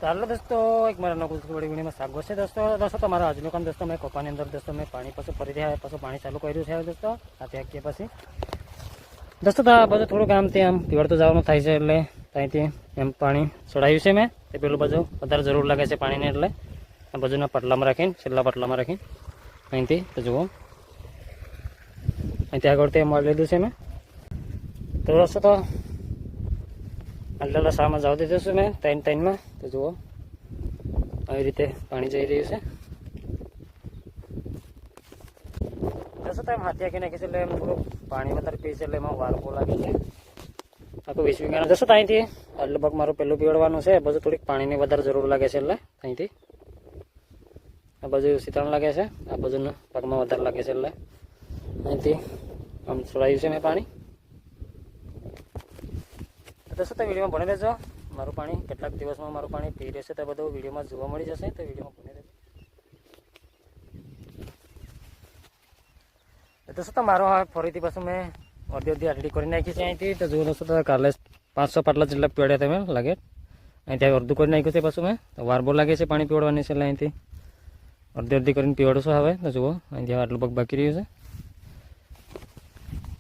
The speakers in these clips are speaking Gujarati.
ચાલો દોસ્તો એક મારા નવું બડી વીણીમાં સ્વાગત છે દોસ્તો તમારા આજનું કામ દોસ્તો મેં કપાની અંદર દોસ્તો મેં પાણી પાછું ફરીથી પાછું પાણી ચાલુ કર્યું છે દોસ્તો આ ત્યાગ પછી દોસ્તો તો આ બધું થોડું કામ ત્યાં પીવડતું જવાનું થાય છે એટલે ત્યાંથી એમ પાણી ચડાવ્યું છે મેં તે પેલું બધું વધારે જરૂર લાગે છે પાણીને એટલે આ બાજુના પાટલામાં રાખીને છેલ્લા પાટલામાં રાખીને અહીંથી તો જુઓ અહીંથી આગળ તે મળી લીધું છે મેં તો દોસ્તો તો આટલા શામાં જવા દીધું છું મેં ત્રણમાં તો જુઓ આવી રીતે પાણી જઈ રહ્યું છે દોસ્તો તો એમ હાથી આખી નાખી છે એટલે એમ થોડુંક પાણી વધારે પી છે એટલે એમાં વાર બહુ લાગે છે આખું 20 વીઘાનું દોસ્તો અહીંથી આટલું ભાગ મારું પેલું પીવડવાનું છે બધું થોડીક પાણીની વધારે જરૂર લાગે છે એટલે અહીંથી આ બાજુ શીતળ લાગે છે આ બાજુના ભાગમાં વધારે લાગે છે એટલે અહીંથી આમ છોડાયું છે મેં પાણી દોસ્તો તો વિડીયોમાં ભણી લેજો મારું પાણી કેટલાક દિવસમાં મારું પાણી પી રહેશે તો બધું વિડીયોમાં જોવા મળી જશે તો વિડીયોમાં ભણી લેજો દોસ્તો તો મારો ફરીથી પાછું મેં અડધી આટલી કરી નાખી છે અહીંથી તો જુઓ દોસ્તો તો કાલે 500 પાટલા જેટલા પીવડ્યા તમે લાગે અહીંથી અડધું કરી નાખ્યું છે પાછું મેં તો વાર બહુ લાગે છે પાણી પીવડવાની છે એટલે અહીંથી અડધી કરીને પીવડું છું હવે તો જુઓ અહીંથી આટલું પગ બાકી રહ્યું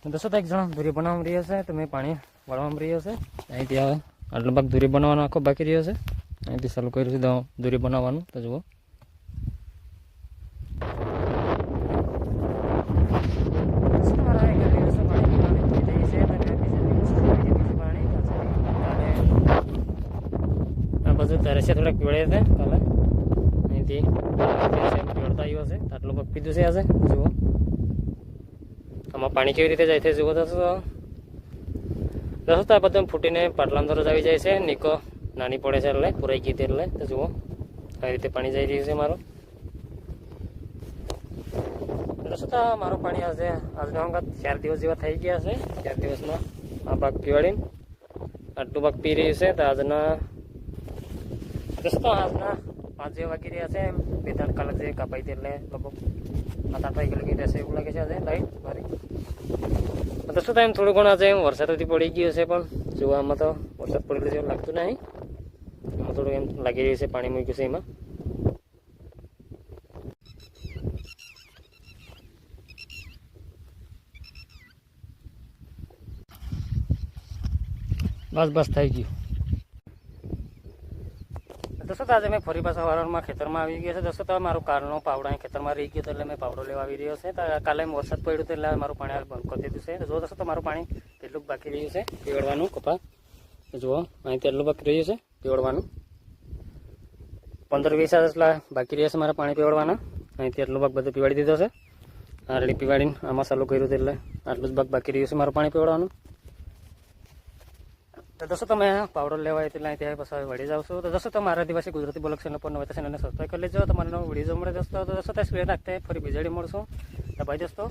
છે દોસ્તો તો એક જણા દૂરી બનાવવામાં રહ્યો છે તો મેં પાણી વળવામાં રહ્યો છે અહીંથી હવે આટલો ભાગ દૂરી બનાવવાનો આખો બાકી રહ્યો છે અહીંથી ચાલુ કર્યું છે દૂરી બનાવવાનું તો જુઓ આ બધું તરસે થોડાક પીવડે છે કાલે અહીંથી પીવડતા આવ્યો છે આટલું ભાગ પીધું છે આજે જુઓ આમાં પાણી કેવી રીતે જાય છે જુઓ દોસ્તો આ બધું ફૂટીને પાટલા અંદર જ આવી જાય છે નીકો નાની પડે છે એટલે પુરાઈ ગઈ એટલે તો જુઓ આવી રીતે પાણી જઈ રહ્યું છે મારું દોસ્તો મારું પાણી આજના વખત 4 દિવસ જેવા થઈ ગયા છે 4 દિવસમાં આ ભાગ પીવાડીને આટલું ભાગ પી રહ્યું છે તો આજના દોસ્તો આજના 5 જેવા વાગી રહ્યા છે 2-3 કલાક જે કાપાઈ હતી એટલે લગભગ 7-8 વાગે લગી રહેશે એવું લાગે છે આજે લાઈટ મારી દોસ્તો તો એમ થોડું ઘણું આજે વરસાદથી પડી ગયો છે પણ જોવામાં તો વરસાદ પડેલો જેવું લાગતું નહીં એમાં થોડું એમ લાગી રહ્યું છે પાણી મૂક્યું છે એમાં બસ થઈ ગયું દોસ્તો તો આજે મેં ફરી પાછા વારણમાં ખેતરમાં આવી ગયો છે દોસ્તો તો મારું કારનો પાવડા ખેતરમાં રહી ગયો એટલે મેં પાવડો લેવા આવી રહ્યો છે તો કાલે વરસાદ પડ્યો હતો એટલે મારું પાણી હાલ બંધ કરી દીધું છે જો દોસ્તો તો મારું પાણી એટલું બાકી રહ્યું છે પીવડવાનું કપા જુઓ અહીંથી એટલું બાકી રહ્યું છે પીવડવાનું 15-20 જેટલા બાકી રહ્યા છે મારા પાણી પીવડવાના અહીંથી એટલું ભાગ બધું પીવાડી દીધો છે આરડી પીવાડીને આમાં ચાલુ કર્યું હતું એટલે આટલું જ ભાગ બાકી રહ્યું છે મારું પાણી પીવડવાનું તો દોસ્તો તમે પાવડર લેવા એટલે અહીંથી પછી વળી જાવ છો તો દોસ્તો તો મારા દિવસે ગુજરાતી બ્લોગ ચેનલ પર નવા ચેનલને સબસ્ક્રાઈબ કરી લેજો તમારે નવો વિડીયો મળે દોસ્તો તો દોસ્તો સ્ક્રીન રાખતે ફરી બીજાડી મળશું તો ભાઈ દોસ્તો